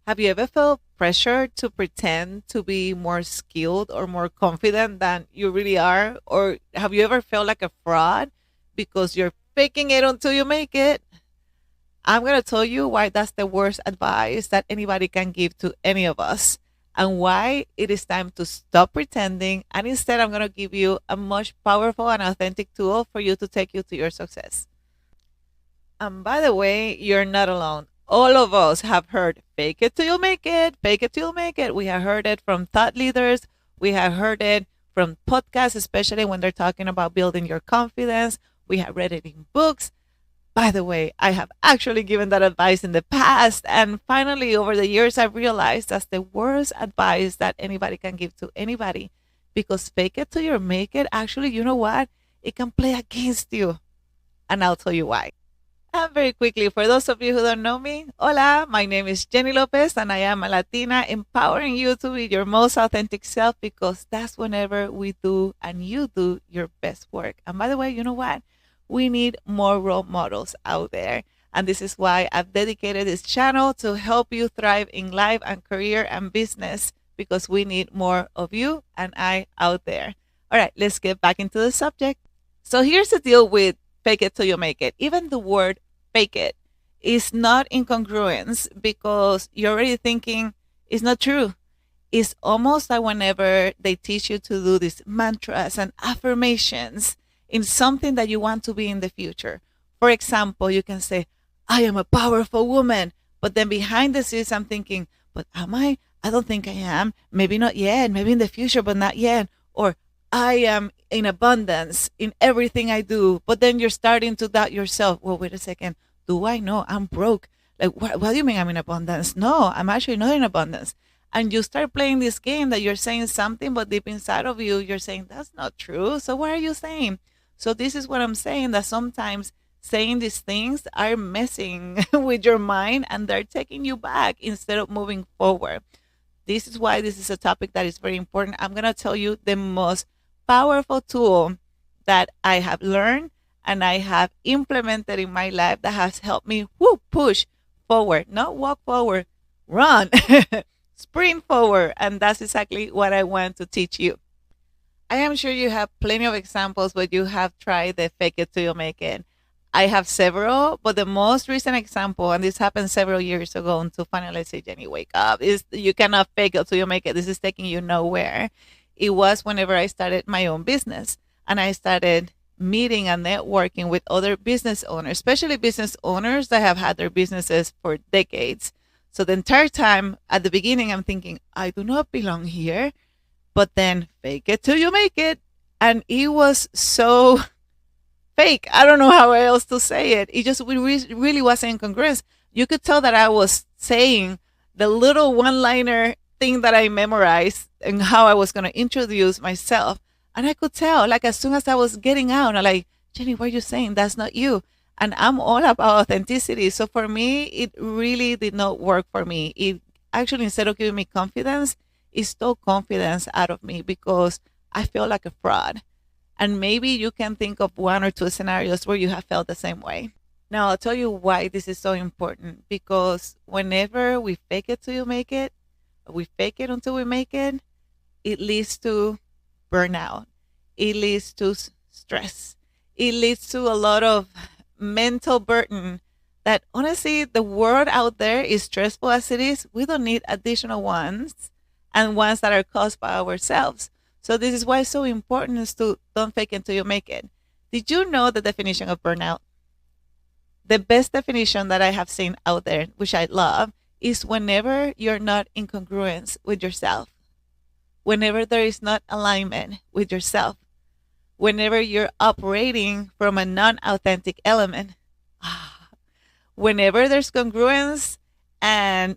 Have you ever felt pressure to pretend to be more skilled or more confident than you really are? Or have you ever felt like a fraud because you're faking it until you make it? I'm going to tell you why that's the worst advice that anybody can give to any of us, and why it is time to stop pretending. And instead, I'm going to give you a much powerful and authentic tool for you to take you to your success. And by the way, you're not alone. All of us have heard fake it till you make it, fake it till you make it. We have heard it from thought leaders. We have heard it from podcasts, especially when they're talking about building your confidence. We have read it in books. By the way, I have actually given that advice in the past. And finally, over the years, I've realized that's the worst advice that anybody can give to anybody, because fake it till you make it, actually, you know what? It can play against you. And I'll tell you why. And very quickly, for those of you who don't know me, hola, my name is Jenny Lopez, and I am a Latina empowering you to be your most authentic self, because that's whenever we do and you do your best work. And by the way, you know what? We need more role models out there. And this is why I've dedicated this channel to help you thrive in life and career and business, because we need more of you and I out there. All right, let's get back into the subject. So here's the deal with fake it till you make it. Even the word fake it is not incongruence, because you're already thinking it's not true. It's almost like whenever they teach you to do these mantras and affirmations in something that you want to be in the future. For example, you can say, I am a powerful woman. But then behind the scenes, I'm thinking, but am I? I don't think I am. Maybe not yet. Maybe in the future, but not yet. Or I am in abundance in everything I do. But then you're starting to doubt yourself. Well, wait a second. Do I know I'm broke? Like, what do you mean I'm in abundance? No, I'm actually not in abundance. And you start playing this game that you're saying something, but deep inside of you, you're saying that's not true. So what are you saying? So this is what I'm saying, that sometimes saying these things are messing with your mind, and they're taking you back instead of moving forward. This is why this is a topic that is very important. I'm going to tell you the most powerful tool that I have learned and I have implemented in my life that has helped me push forward, not walk forward, run, sprint forward. And that's exactly what I want to teach you. I am sure you have plenty of examples where you have tried the fake it till you make it. I have several, but the most recent example, and this happened several years ago, until finally say, Jenny, wake up, is you cannot fake it till you make it. This is taking you nowhere. It was whenever I started my own business and I started meeting and networking with other business owners, especially business owners that have had their businesses for decades. So the entire time at the beginning, I'm thinking, I do not belong here, but then fake it till you make it. And it was so fake. I don't know how else to say it. It just really wasn't incongruous. You could tell that I was saying the little one liner thing that I memorized and how I was going to introduce myself. And I could tell, like, as soon as I was getting out, I'm like, Jenny, what are you saying? That's not you. And I'm all about authenticity. So for me, it really did not work for me. It actually, instead of giving me confidence, it stole confidence out of me, because I feel like a fraud. And maybe you can think of one or two scenarios where you have felt the same way. Now, I'll tell you why this is so important, because whenever we fake it till you make it, we fake it until we make it leads to burnout. It leads to stress. It leads to a lot of mental burden that, honestly, the world out there is stressful as it is. We don't need additional ones, and ones that are caused by ourselves. So this is why it's so important is to don't fake it until you make it. Did you know the definition of burnout? The best definition that I have seen out there, which I love, is whenever you're not in congruence with yourself, whenever there is not alignment with yourself, whenever you're operating from a non-authentic element, whenever there's congruence and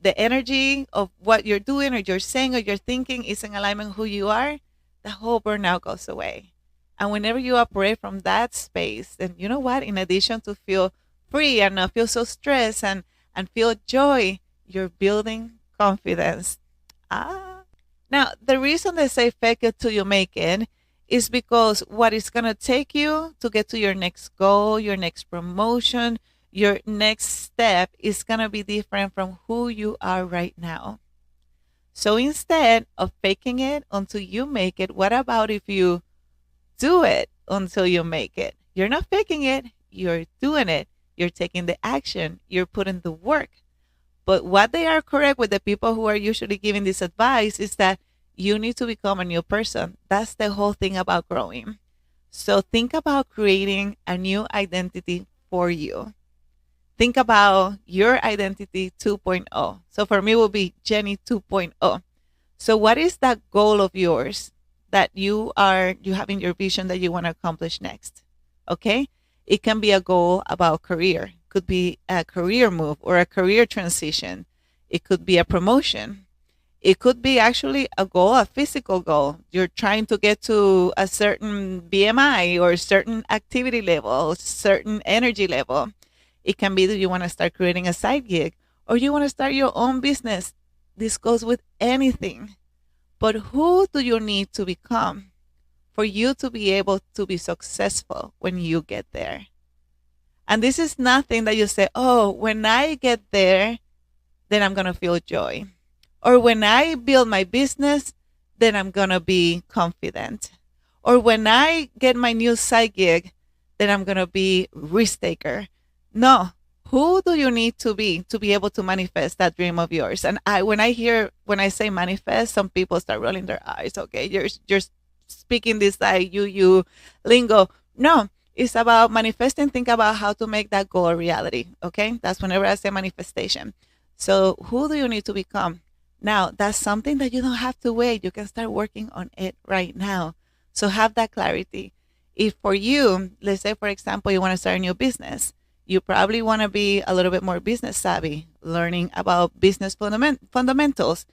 the energy of what you're doing or you're saying or you're thinking is in alignment with who you are, the whole burnout goes away. And whenever you operate from that space, then you know what? In addition to feel free and not feel so stressed and feel joy, you're building confidence. Now, the reason they say fake it till you make it is because what it's going to take you to get to your next goal, your next promotion, your next step is going to be different from who you are right now. So instead of faking it until you make it, what about if you do it until you make it? You're not faking it, you're doing it. You're taking the action, you're putting the work. But what they are correct with the people who are usually giving this advice is that you need to become a new person. That's the whole thing about growing. So think about creating a new identity for you. Think about your identity 2.0. So for me, it will be Jenny 2.0. So what is that goal of yours that you have in your vision that you want to accomplish next? Okay? It can be a goal about career. Could be a career move or a career transition. It could be a promotion. It could be actually a goal, a physical goal. You're trying to get to a certain BMI or certain activity level, certain energy level. It can be that you want to start creating a side gig or you want to start your own business. This goes with anything. But who do you need to become for you to be able to be successful when you get there? And this is nothing that you say, oh, when I get there, then I'm going to feel joy. Or when I build my business, then I'm going to be confident. Or when I get my new side gig, then I'm going to be risk taker. No. Who do you need to be able to manifest that dream of yours? And when I say manifest, some people start rolling their eyes. Okay, you're speaking this like you lingo. No, it's about manifesting. Think about how to make that goal a reality. Okay, that's whenever I say manifestation. So who do you need to become? Now, that's something that you don't have to wait. You can start working on it right now. So have that clarity. If for you, let's say, for example, you want to start a new business, you probably want to be a little bit more business savvy, learning about business fundamentals,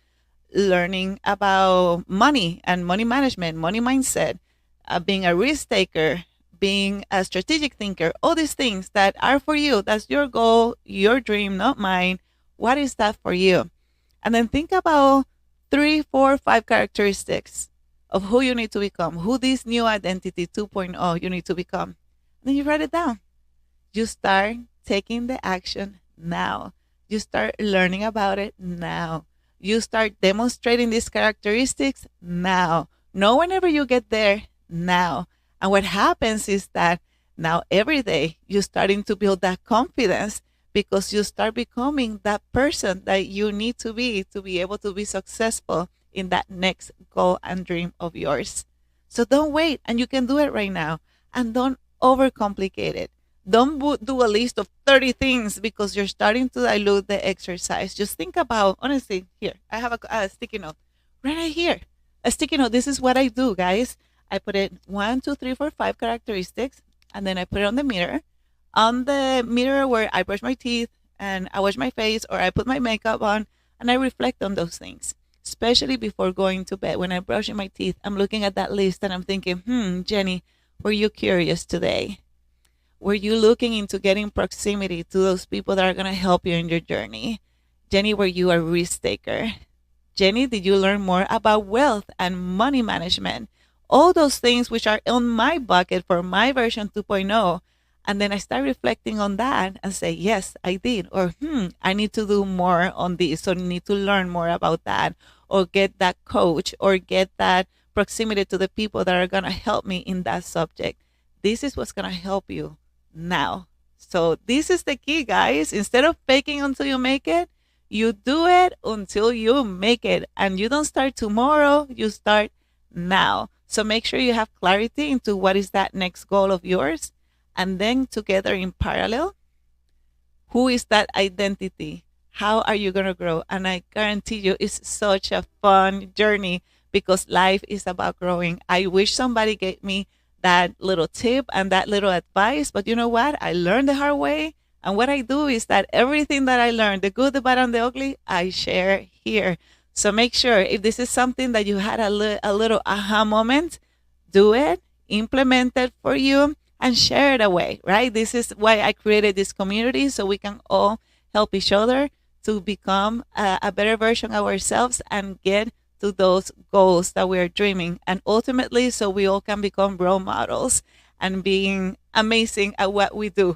learning about money and money management, money mindset, being a risk taker, being a strategic thinker, all these things that are for you. That's your goal, your dream, not mine. What is that for you? And then think about 3, 4, 5 characteristics of who you need to become, who this new identity 2.0 you need to become. And then you write it down. You start taking the action now. You start learning about it now. You start demonstrating these characteristics now. Know whenever you get there now. And what happens is that now every day you're starting to build that confidence because you start becoming that person that you need to be able to be successful in that next goal and dream of yours. So don't wait, and you can do it right now. And don't overcomplicate it. Don't do a list of 30 things because you're starting to dilute the exercise. Just think about, honestly, here, I have a sticky note right here. A sticky note. This is what I do, guys. I put it 1, 2, 3, 4, 5 characteristics, and then I put it on the mirror. On the mirror where I brush my teeth and I wash my face or I put my makeup on, and I reflect on those things, especially before going to bed. When I'm brushing my teeth, I'm looking at that list and I'm thinking, Jenny, were you curious today? Were you looking into getting proximity to those people that are going to help you in your journey? Jenny, were you a risk taker? Jenny, did you learn more about wealth and money management? All those things which are on my bucket for my version 2.0. And then I start reflecting on that and say, yes, I did. Or, I need to do more on this. So I need to learn more about that or get that coach or get that proximity to the people that are going to help me in that subject. This is what's going to help you now. So this is the key, guys. Instead of faking until you make it, you do it until you make it. And you don't start tomorrow, you start now. So make sure you have clarity into what is that next goal of yours. And then together in parallel, who is that identity? How are you going to grow? And I guarantee you it's such a fun journey because life is about growing. I wish somebody gave me that little tip and that little advice, but you know what? I learned the hard way. And what I do is that everything that I learned, the good, the bad, and the ugly, I share here. So make sure if this is something that you had a little aha moment, do it, implement it for you, and share it away, right? This is why I created this community so we can all help each other to become a better version of ourselves and get to those goals that we're dreaming. And ultimately, so we all can become role models and being amazing at what we do.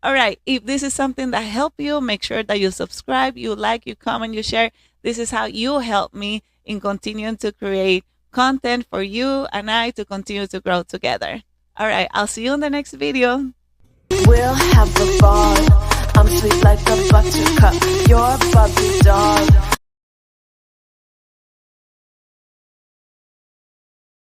All right. If this is something that helped you, make sure that you subscribe, you like, you comment, you share. This is how you help me in continuing to create content for you and I to continue to grow together. All right. I'll see you in the next video. We'll have a ball. I'm sweet like a buttercup. You're bubbly,